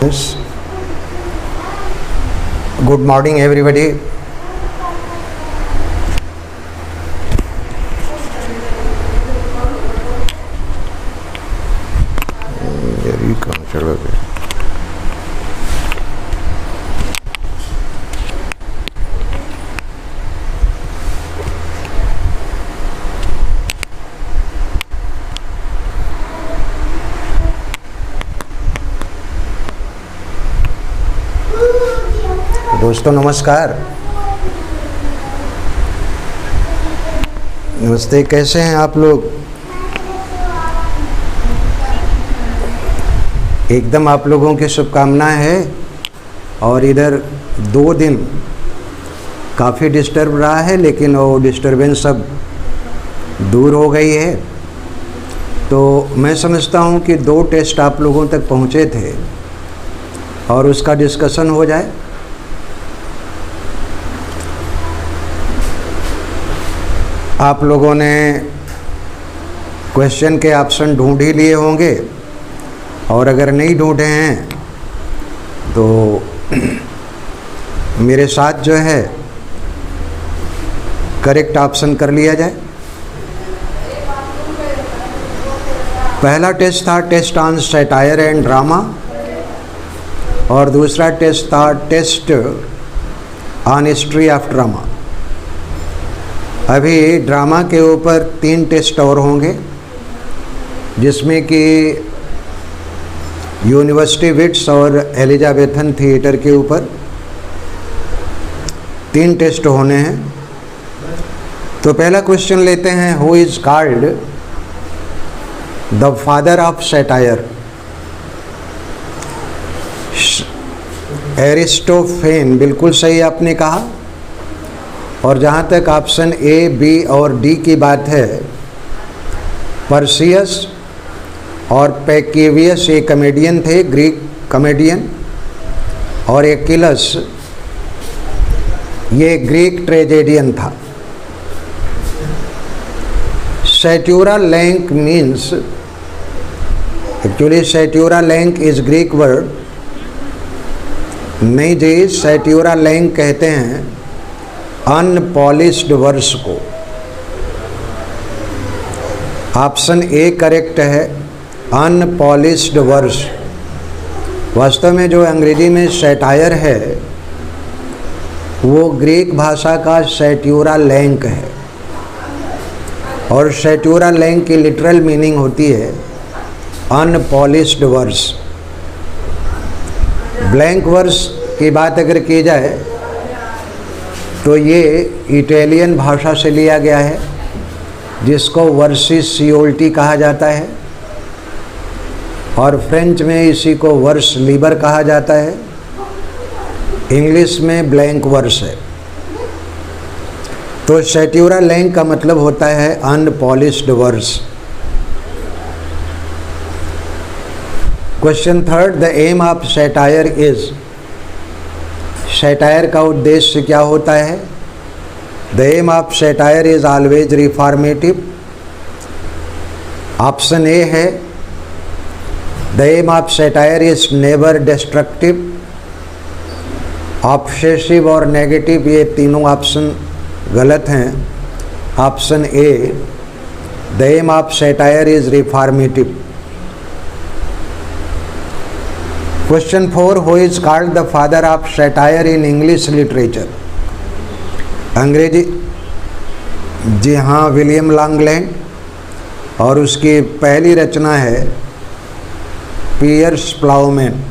Yes. Good morning, everybody. ये कहाँ चला गया? दोस्तों नमस्कार, नमस्ते। कैसे हैं आप लोग? एकदम आप लोगों की शुभकामनाएं है। और इधर 2 दिन काफ़ी डिस्टर्ब रहा है, लेकिन वो डिस्टर्बेंस सब दूर हो गई है। तो मैं समझता हूँ कि 2 टेस्ट आप लोगों तक पहुँचे थे और उसका डिस्कशन हो जाए। आप लोगों ने क्वेश्चन के ऑप्शन ढूंढ ही लिए होंगे, और अगर नहीं ढूंढे हैं तो मेरे साथ जो है करेक्ट ऑप्शन कर लिया जाए। पहला टेस्ट था test on satire and drama, और दूसरा टेस्ट था test on history of drama. अभी ड्रामा के ऊपर 3 टेस्ट और होंगे, जिसमें कि यूनिवर्सिटी विट्स और एलिजाबेथन थिएटर के ऊपर 3 टेस्ट होने हैं। तो पहला क्वेश्चन लेते हैं, who is called the father of satire? Aristophanes, बिल्कुल सही आपने कहा। और जहाँ तक ऑप्शन ए, बी और डी की बात है, पर्सियस और पैकेवियस ये कॉमेडियन थे, ग्रीक कॉमेडियन, और एक्किलस ये ग्रीक ट्रेजेडियन था। Satura lanx means, actually satura lanx is Greek word. नहीं जी, सैट्यूरा लैंक कहते हैं अनपॉलिश्ड वर्स को। ऑप्शन ए करेक्ट है, अनपॉलिश्ड वर्स। वास्तव में जो अंग्रेजी में सैटायर है वो ग्रीक भाषा का सैट्यूरा लैंक है, और सैट्यूरा लैंक की लिटरल मीनिंग होती है अनपॉलिश्ड वर्स। ब्लैंक वर्स की बात अगर की जाए तो ये इटालियन भाषा से लिया गया है, जिसको वर्सिसियोल्टी कहा जाता है, और फ्रेंच में इसी को वर्स लीबर कहा जाता है। इंग्लिश में ब्लैंक वर्स है। तो सैट्यूरा लैंक का मतलब होता है unpolished verse. Question third, the aim of satire is? Satire का उद्देश्य क्या होता है? The aim of satire is always reformative. Option A है the aim of satire is never destructive. Obsessive और नेगेटिव ये तीनों ऑप्शन गलत हैं। Option A the aim of satire is reformative. Question 4, who is called the father of satire in English literature? अंग्रेजी, जी हाँ, William लॉन्गलैंड। और उसकी पहली रचना है Piers Plowman,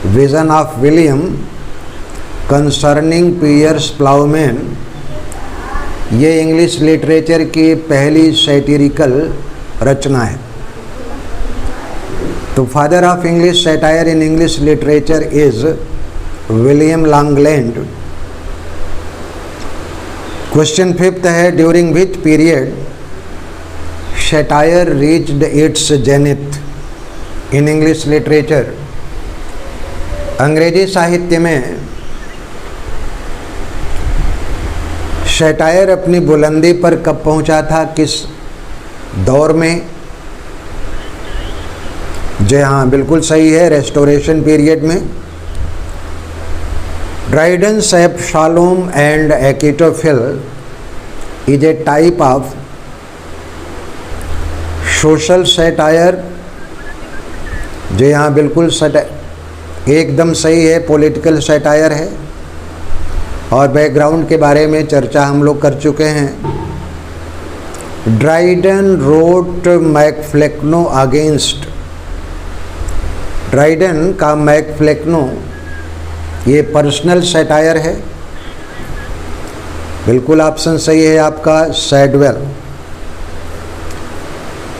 vision of William concerning Piers Plowman. ये इंग्लिश लिटरेचर की पहली सैटिरिकल रचना है। तो father of English satire in English literature is William Langland. Question 5 है, during which period satire reached its zenith in English literature? अंग्रेजी साहित्य में सैटायर अपनी बुलंदी पर कब पहुंचा था, किस दौर में? जी हाँ, बिल्कुल सही है, रेस्टोरेशन पीरियड में। Dryden's Absalom and Achitophel is a type of social satire. जी हाँ, बिल्कुल एकदम सही है, पॉलिटिकल सैटायर है। और बैकग्राउंड के बारे में चर्चा हम लोग कर चुके हैं। ड्राइडन रोट मैकफ्लेक्नो अगेंस्ट, ड्राइडन का मैकफ्लेक्नो ये पर्सनल सैटायर है। बिल्कुल ऑप्शन सही है आपका, सैडवेल।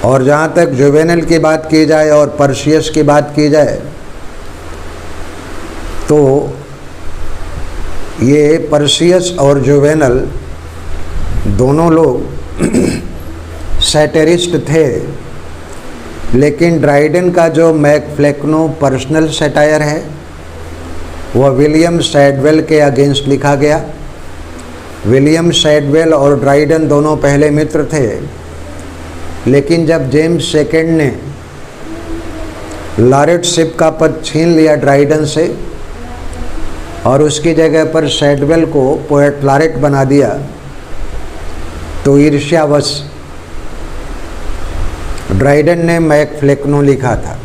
और जहाँ तक जुवेनल की बात की जाए और पर्सियस की बात की जाए तो ये पर्सियस और जुवेनल दोनों लोग सैटेरिस्ट थे, लेकिन ड्राइडन का जो मैकफ्लेक्नो पर्सनल सैटायर है वह विलियम सैडवेल के अगेंस्ट लिखा गया। विलियम सैडवेल और ड्राइडन दोनों पहले मित्र थे, लेकिन जब जेम्स सेकेंड ने लॉरेटशिप का पद छीन लिया ड्राइडन से और उसकी जगह पर सैडवेल को पोएट लॉरेट बना दिया, तो ईर्ष्यावश ड्राइडन ने मैकफ्लेक्नो लिखा था।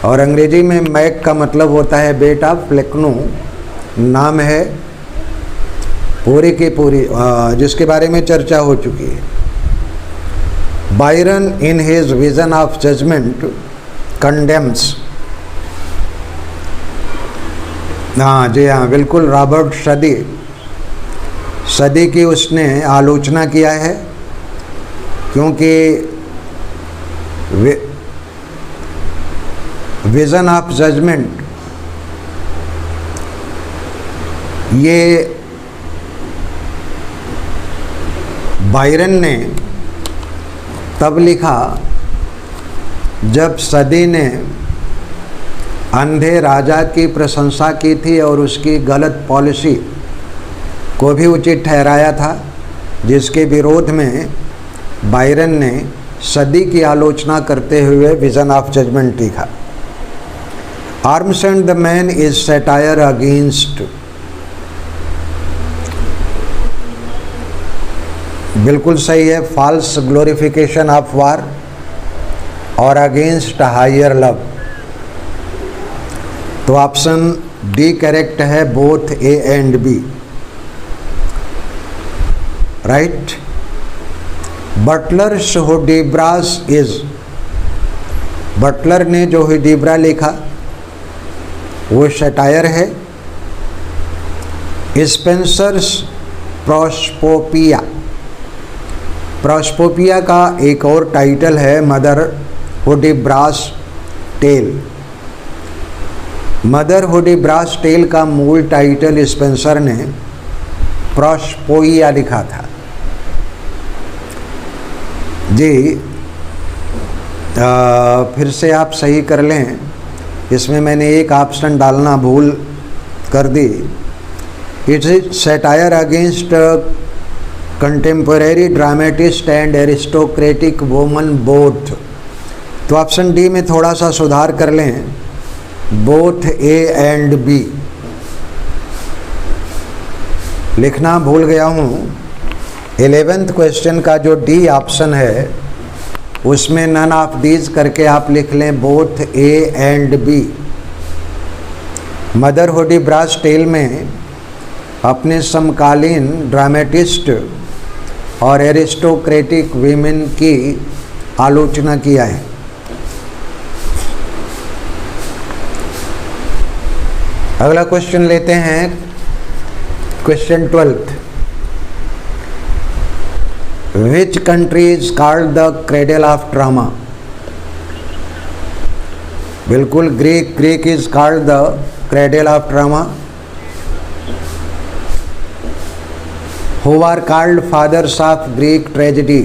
और अंग्रेजी में मैक का मतलब होता है बेटा, फ्लेक्नो नाम है पूरी की पूरी, जिसके बारे में चर्चा हो चुकी है। Byron in his vision of judgement condemns, हाँ जी हाँ, बिल्कुल, रॉबर्ट सदी की उसने आलोचना किया है, क्योंकि विजन ऑफ जजमेंट ये बायरन ने तब लिखा जब सदी ने अंधे राजा की प्रशंसा की थी और उसकी गलत पॉलिसी को भी उचित ठहराया था, जिसके विरोध में बायरन ने सदी की आलोचना करते हुए विजन ऑफ जजमेंट लिखा। Arms and the man is satire against, बिल्कुल सही है, फॉल्स ग्लोरिफिकेशन ऑफ वार और अगेंस्ट हायर लव। तो ऑप्शन डी करेक्ट है, both A and B, right. Butler Hudibras is, Butler ने जो हुडिब्रा लिखा वो सैटायर है। स्पेंसर्स प्रोस्पोपिया, प्रोस्पोपिया का एक और टाइटल है mother Hudibras tell. Mother Hudibras tell का मूल टाइटल स्पेंसर ने प्रोस्पोइया लिखा था। जी फिर से आप सही कर लें, इसमें मैंने एक ऑप्शन डालना भूल कर दी। It is satire against contemporary dramatist and aristocratic woman both. तो ऑप्शन डी में थोड़ा सा सुधार कर लें, बोथ ए एंड बी। लिखना भूल गया हूँ। 11th क्वेश्चन का जो डी ऑप्शन है उसमें नन ऑफ दीज करके आप लिख लें both A and B. Mother Hudibras Tale में अपने समकालीन ड्रामेटिस्ट और एरिस्टोक्रेटिक वीमेन की आलोचना किया है। अगला क्वेश्चन लेते हैं, question 12th। Which country is called the cradle of drama? बिल्कुल, Greek is called the cradle of drama. Who are called fathers of Greek tragedy?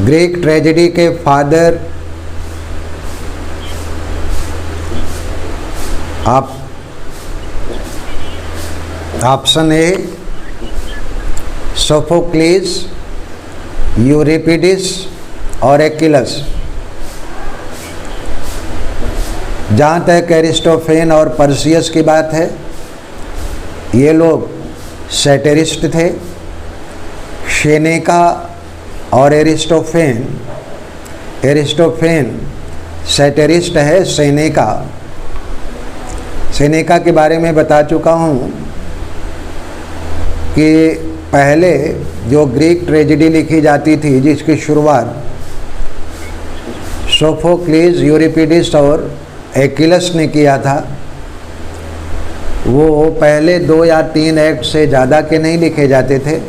Greek tragedy के फादर आप ऑप्शन ए सोफोक्लिस, यूरिपिडिस और एक्विलस। जहाँ तक एरिस्टोफेन और Perseus की बात है, ये लोग सैटिरिस्ट थे। सेनेका और एरिस्टोफेन सैटिरिस्ट है। सेनेका के बारे में बता चुका हूँ कि पहले जो ग्रीक ट्रेजेडी लिखी जाती थी, जिसकी शुरुआत सोफोक्लीज, यूरिपिडिस और एकिलस ने किया था, वो पहले 2 या 3 एक्ट से ज़्यादा के नहीं लिखे जाते थे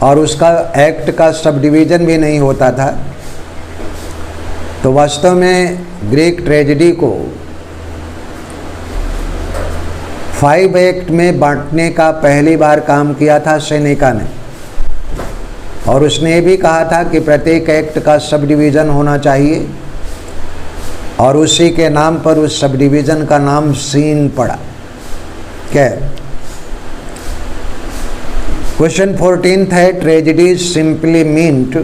और उसका एक्ट का सब डिवीज़न भी नहीं होता था। तो वास्तव में ग्रीक ट्रेजेडी को 5 एक्ट में बांटने का पहली बार काम किया था सेनेका ने, और उसने ये भी कहा था कि प्रत्येक एक्ट का सब डिवीज़न होना चाहिए, और उसी के नाम पर उस सब डिवीज़न का नाम सीन पड़ा। क्या? क्वेश्चन 14 है, tragedy simply meant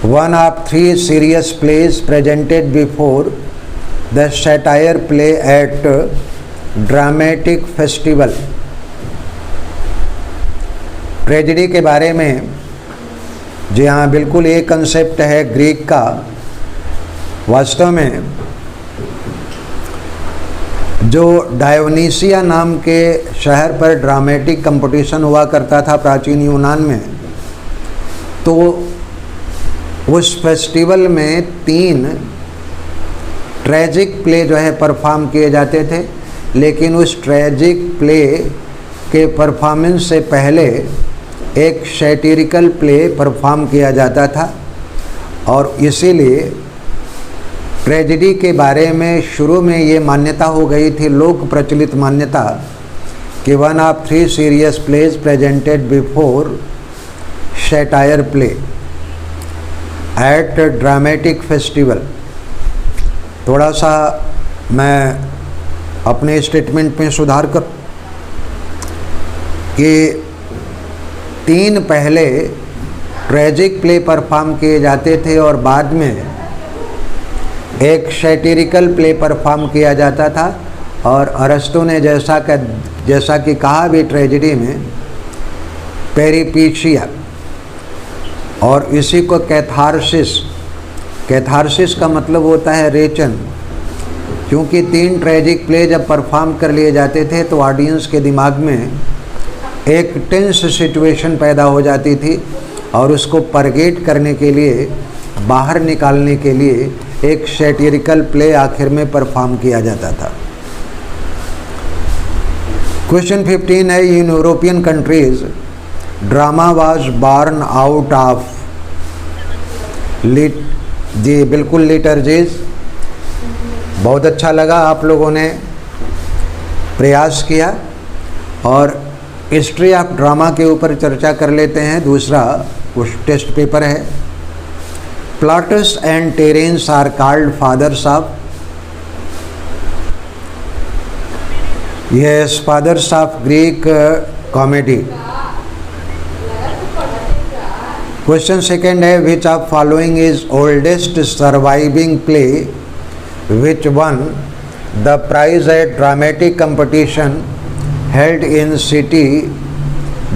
one of 3 serious plays presented before the satire play at dramatic festival. Tragedy के बारे में जी हाँ, बिल्कुल एक कंसेप्ट है ग्रीक का। वास्तव में जो डायोनीसिया नाम के शहर पर ड्रामेटिक कंपटीशन हुआ करता था प्राचीन यूनान में, तो उस फेस्टिवल में 3 ट्रेजिक प्ले जो है परफॉर्म किए जाते थे। लेकिन उस ट्रेजिक प्ले के परफॉर्मेंस से पहले एक सैटिरिकल प्ले परफॉर्म किया जाता था, और इसीलिए ट्रेजेडी के बारे में शुरू में ये मान्यता हो गई थी, लोक प्रचलित मान्यता, कि 1 of 3 serious plays presented before satire play at dramatic festival. थोड़ा सा मैं अपने स्टेटमेंट में सुधार कर कि 3 पहले ट्रेजिक प्ले परफॉर्म किए जाते थे और बाद में एक सैटिरिकल प्ले परफॉर्म किया जाता था। और अरस्तु ने जैसा कि कहा भी ट्रेजेडी में पेरिपीशिया, और इसी को कैथारसिस का मतलब होता है रेचन। क्योंकि 3 ट्रेजिक प्ले जब परफॉर्म कर लिए जाते थे तो ऑडियंस के दिमाग में एक टेंस सिचुएशन पैदा हो जाती थी, और उसको परगेट करने के लिए, बाहर निकालने के लिए एक सैटिरिकल प्ले आखिर में परफॉर्म किया जाता था। क्वेश्चन 15 है, in European countries drama was born out of जी बिल्कुल लिटर्जीज। बहुत अच्छा लगा, आप लोगों ने प्रयास किया। और हिस्ट्री ऑफ ड्रामा के ऊपर चर्चा कर लेते हैं। दूसरा उस टेस्ट पेपर है, Plautus and Terence are called fathers of, yes, fathers of Greek comedy. Question second है, which of following is oldest surviving play which won the prize at dramatic competition held in city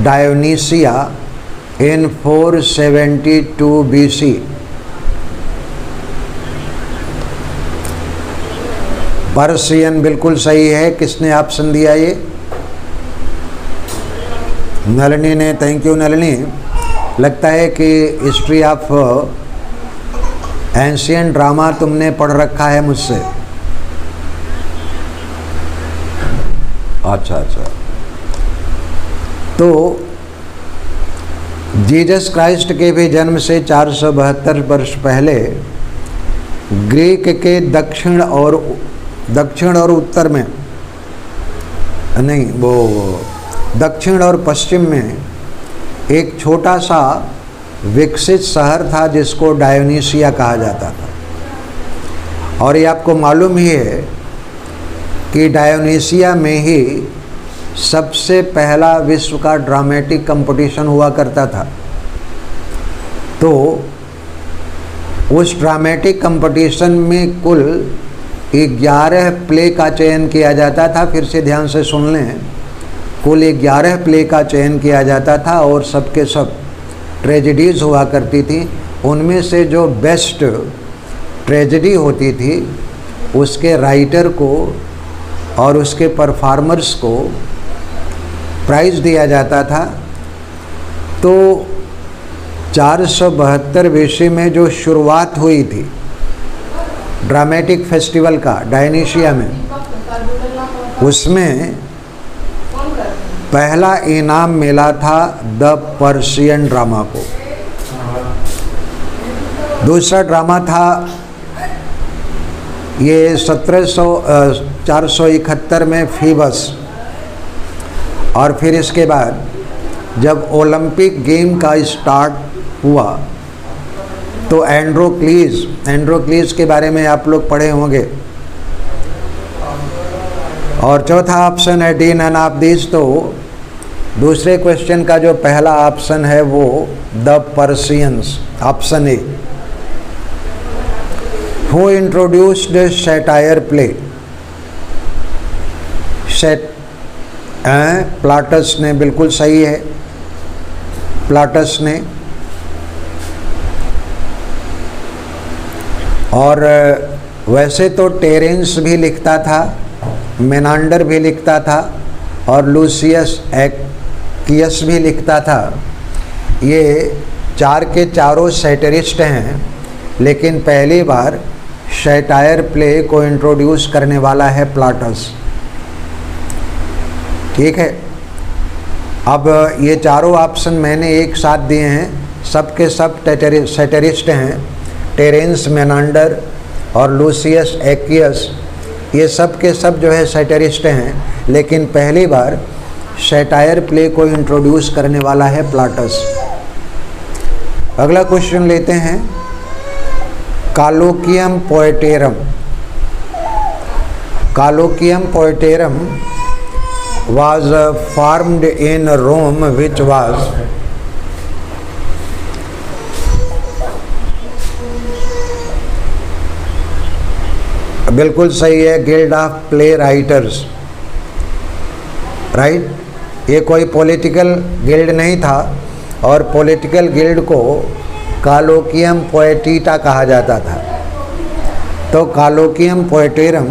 Dionysia in 472 BC। Persian बिल्कुल सही है। किसने ऑप्शन दिया ये? नलिनी ने। Thank you Nalini. लगता है कि हिस्ट्री ऑफ एंशियंट ड्रामा तुमने पढ़ रखा है मुझसे। अच्छा। तो जीसस क्राइस्ट के भी जन्म से 472 वर्ष पहले ग्रीक के दक्षिण और उत्तर में नहीं, वो दक्षिण और पश्चिम में एक छोटा सा विकसित शहर था जिसको डायोनीसिया कहा जाता था। और ये आपको मालूम ही है कि डायोनीसिया में ही सबसे पहला विश्व का ड्रामेटिक कंपटीशन हुआ करता था। तो उस ड्रामेटिक कंपटीशन में कुल 11 प्ले का चयन किया जाता था। फिर से ध्यान से सुन लें, कुल 11 प्ले का चयन किया जाता था और सब के सब ट्रेजेडीज़ हुआ करती थी। उनमें से जो बेस्ट ट्रेजेडी होती थी उसके राइटर को और उसके परफॉर्मर्स को प्राइज़ दिया जाता था। तो 472 BC में जो शुरुआत हुई थी ड्रामेटिक फेस्टिवल का डायनीशिया में, उसमें पहला इनाम मिला था द पर्शियन ड्रामा को। दूसरा ड्रामा था ये 471 में फीबस। और फिर इसके बाद जब ओलंपिक गेम का स्टार्ट हुआ तो एंड्रोक्लीज के बारे में आप लोग पढ़े होंगे। और चौथा ऑप्शन है डी नन ऑफ दिस। तो दूसरे क्वेश्चन का जो पहला ऑप्शन है वो the Persians, option A. Who introduced satire play? Pilatus ने, बिल्कुल सही है, प्लाटस ने। और वैसे तो टेरेंस भी लिखता था, मेनांडर भी लिखता था और लूसियस एक्कियस भी लिखता था। ये चार के चारों सैटरिस्ट हैं, लेकिन पहली बार सैटायर प्ले को इंट्रोड्यूस करने वाला है प्लाटस। ठीक है, अब ये चारों ऑप्शन मैंने एक साथ दिए हैं, सब के सब सैटरिस्ट हैं। टेरेंस, मेनांडर और लूसियस एक्कियस, ये सब के सब जो है सैटरिस्ट हैं, लेकिन पहली बार सैटायर प्ले को इंट्रोड्यूस करने वाला है प्लाटस। अगला क्वेश्चन लेते हैं, कॉलोकियम पोएटेरम। कॉलोकियम पोएटेरम was formed in Rome, which was बिल्कुल सही है, guild of play writers, right. ये कोई पॉलिटिकल गिल्ड नहीं था और पॉलिटिकल गिल्ड को कॉलोकियम पोएटिटा कहा जाता था। तो कॉलोकियम पोएटेरम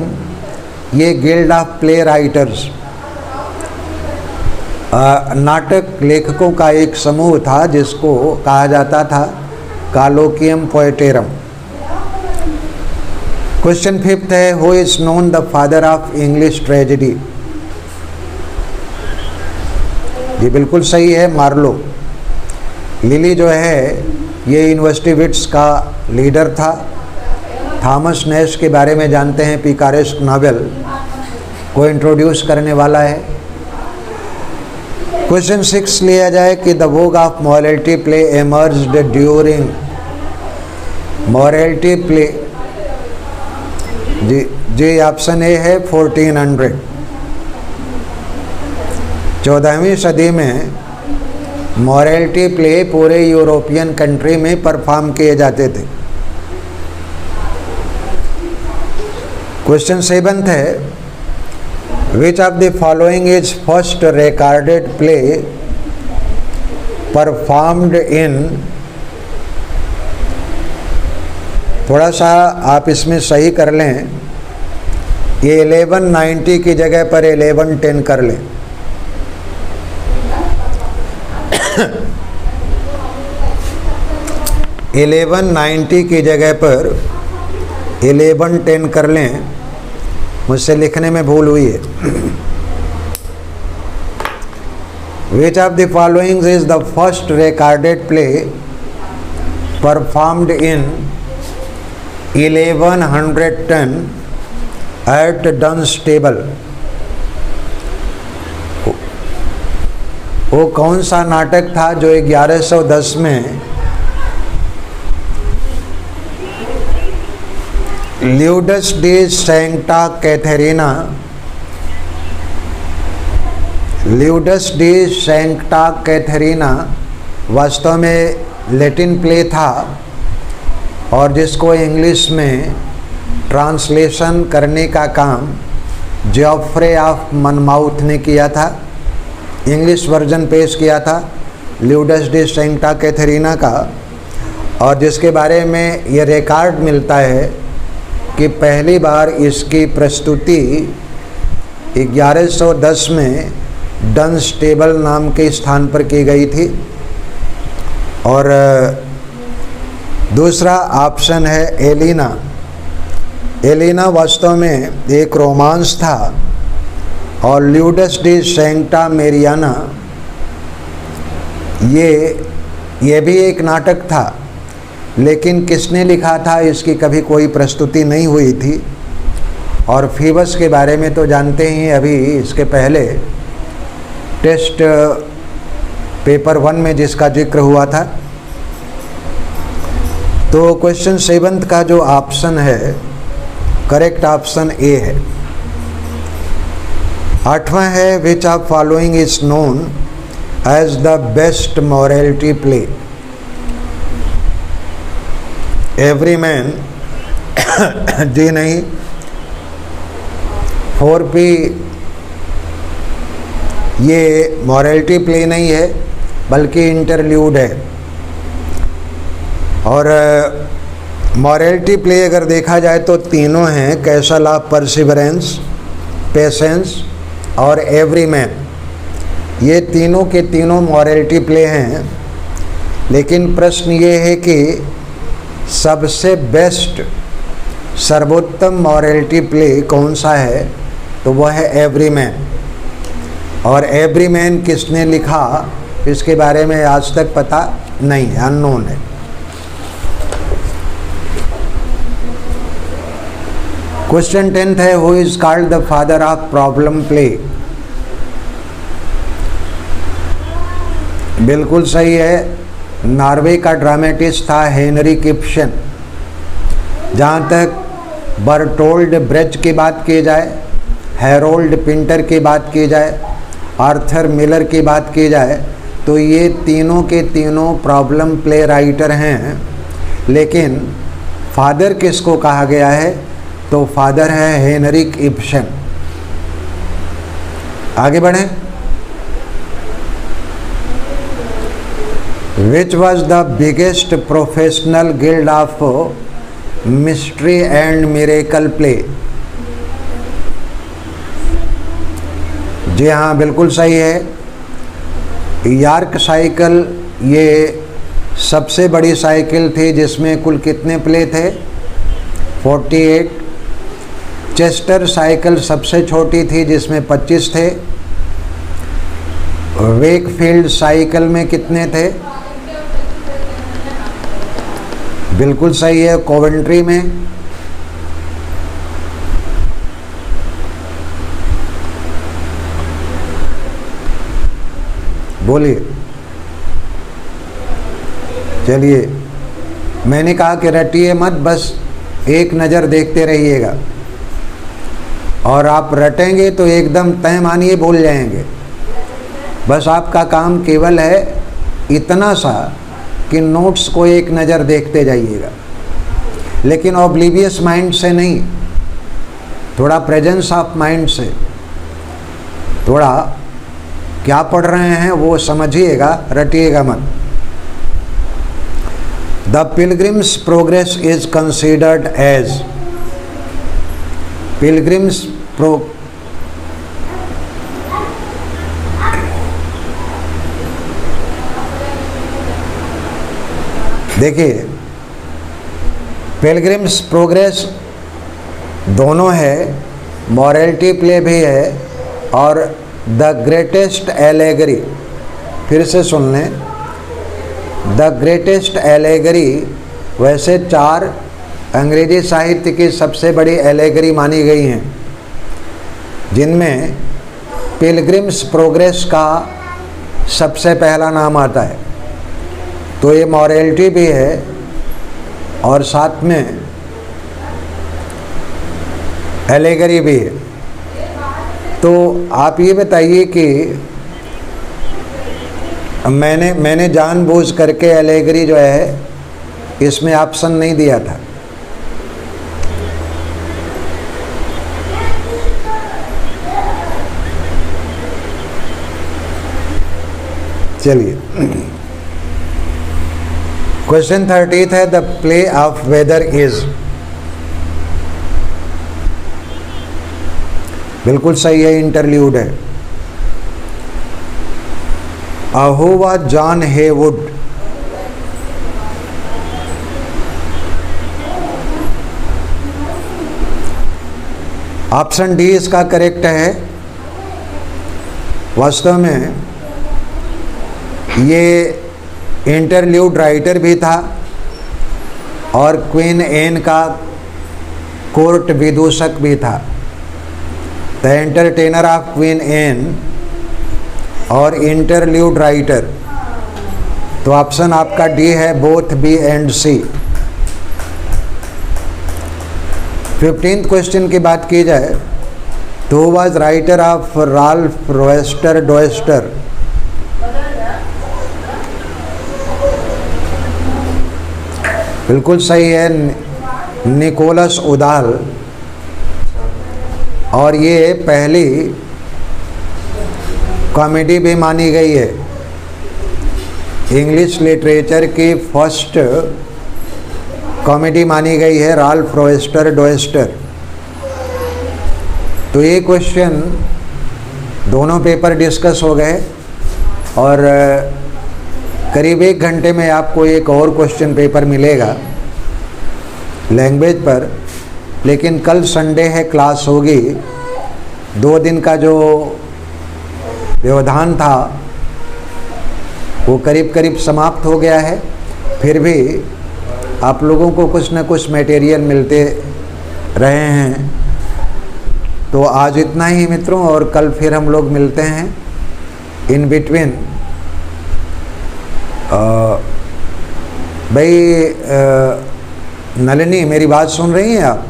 ये गिल्ड ऑफ प्ले राइटर्स, नाटक लेखकों का एक समूह था जिसको कहा जाता था कॉलोकियम पोएटेरम। क्वेश्चन 5 है, who is known the father of English tragedy? ये बिल्कुल सही है, मार्लो। लिली जो है ये यूनिवर्सिटी विट्स का लीडर था। थॉमस नैश के बारे में जानते हैं, पिकारेस्क नॉवेल को इंट्रोड्यूस करने वाला है। क्वेश्चन 6 लिया जाए कि the vogue of morality play emerged during. Morality play जी ऑप्शन ए है 1400। 14वीं सदी में मॉरलिटी प्ले पूरे यूरोपियन कंट्री में परफॉर्म किए जाते थे। क्वेश्चन 7 है, Which of the following is first recorded play performed in? थोड़ा सा आप इसमें सही कर लें, ये 1190 की जगह पर 1110 कर लें। (1190) की जगह पर 1110 कर लें, मुझसे लिखने में भूल हुई है। Which of the following is the first recorded play performed in 1110 at Dunstable? वो कौन सा नाटक था जो 1110 में Ludus de Santa Catherina, Ludus de Santa Catherina वास्तव में लैटिन प्ले था और जिसको इंग्लिश में ट्रांसलेशन करने का काम जॉफ्रे ऑफ मनमाउथ ने किया था। इंग्लिश वर्जन पेश किया था ल्यूडस डे सेंटा कैथरीना का, और जिसके बारे में ये रिकॉर्ड मिलता है कि पहली बार इसकी प्रस्तुति 1110 में डनस्टेबल नाम के स्थान पर की गई थी। और दूसरा ऑप्शन है एलिना। एलिना वास्तव में एक रोमांस था और ल्यूडस डे सेंटा मेरियाना ये भी एक नाटक था, लेकिन किसने लिखा था इसकी कभी कोई प्रस्तुति नहीं हुई थी। और फीबस के बारे में तो जानते ही, अभी इसके पहले टेस्ट पेपर 1 में जिसका जिक्र हुआ था। तो क्वेश्चन 7 का जो ऑप्शन है, करेक्ट ऑप्शन ए है। 8वां है which of following is known as the best morality play. Everyman जी नहीं, 4P ये मॉरलिटी प्ले नहीं है बल्कि इंटरल्यूड है। और मॉरलिटी प्ले अगर देखा जाए तो तीनों हैं, कैसल ऑफ परसिवरेंस, पेशेंस और एवरीमैन। ये तीनों के तीनों मॉरलिटी प्ले हैं। लेकिन प्रश्न ये है कि सबसे बेस्ट, सर्वोत्तम मॉरलिटी प्ले कौन सा है, तो वह है एवरीमैन। और एवरीमैन किसने लिखा इसके बारे में आज तक पता नहीं है, अननोन है। क्वेश्चन 10 है who is called the father of problem play. बिल्कुल सही है, नॉर्वे का ड्रामेटिस्ट था हेनरिक इब्सन। जहाँ तक बर्टोल्ड ब्रेच की बात की जाए, हैरोल्ड पिंटर की बात की जाए, आर्थर मिलर की बात की जाए, तो ये तीनों के तीनों प्रॉब्लम प्ले राइटर हैं। लेकिन फादर किसको कहा गया है, तो फादर है हेनरिक इब्सन। आगे बढ़ें। Which was the biggest professional guild of mystery and miracle play. जी हाँ, बिल्कुल सही है। यार्क साइकिल ये सबसे बड़ी साइकिल थी जिसमें कुल कितने प्ले थे, 48। चेस्टर साइकिल सबसे छोटी थी जिसमें 25 थे। वेकफील्ड साइकिल में कितने थे, बिल्कुल सही है, कोवेंट्री में। बोलिए। चलिए, मैंने कहा कि रटिए मत, बस एक नज़र देखते रहिएगा, और आप रटेंगे तो एकदम तय मानिए भूल जाएंगे। बस आपका काम केवल है इतना सा कि नोट्स को एक नज़र देखते जाइएगा, लेकिन ऑब्लिवियस माइंड से नहीं, थोड़ा प्रेजेंस ऑफ माइंड से, थोड़ा क्या पढ़ रहे हैं वो समझिएगा, रटिएगा मत। The pilgrim's progress is considered as. Pilgrim's देखिए, पिलग्रिम्स प्रोग्रेस दोनों है, मॉरलिटी प्ले भी है, और द ग्रेटेस्ट एलेगरी, फिर से सुन लें, द ग्रेटेस्ट एलेगरी वैसे 4 अंग्रेजी साहित्य की सबसे बड़ी एलेगरी मानी गई हैं, जिनमें पिलग्रिम्स प्रोग्रेस का सबसे पहला नाम आता है। तो ये मॉरलिटी भी है और साथ में एलेगरी भी है। तो आप ये बताइए कि मैंने जानबूझ करके एलेगरी जो है इसमें ऑप्शन नहीं दिया था। चलिए, क्वेश्चन 30 है, the play of weather is. बिल्कुल सही है, इंटरल्यूड है। अहोवा जॉन हेवुड। ऑप्शन डी इसका करेक्ट है। वास्तव में ये इंटरल्यूड राइटर भी था और क्वीन एन का कोर्ट विदूषक भी था। The entertainer of queen Anne और इंटरल्यूड राइटर। तो ऑप्शन आपका डी है, both B and C. 15th question की बात की जाए तो was writer of Ralph Roister Doister. बिल्कुल सही है, निकोलस उदाल। और ये पहली कॉमेडी भी मानी गई है। इंग्लिश लिटरेचर की फर्स्ट कॉमेडी मानी गई है राल्फ रोएस्टर डोएस्टर। तो ये क्वेश्चन दोनों पेपर डिस्कस हो गए और करीब 1 घंटे में आपको एक और क्वेश्चन पेपर मिलेगा लैंग्वेज पर। लेकिन कल संडे है, क्लास होगी। 2 दिन का जो व्यवधान था वो करीब करीब समाप्त हो गया है। फिर भी आप लोगों को कुछ न कुछ मटेरियल मिलते रहे हैं। तो आज इतना ही मित्रों, और कल फिर हम लोग मिलते हैं। इन बिटवीन भाई नलिनी, मेरी बात सुन रही हैं आप?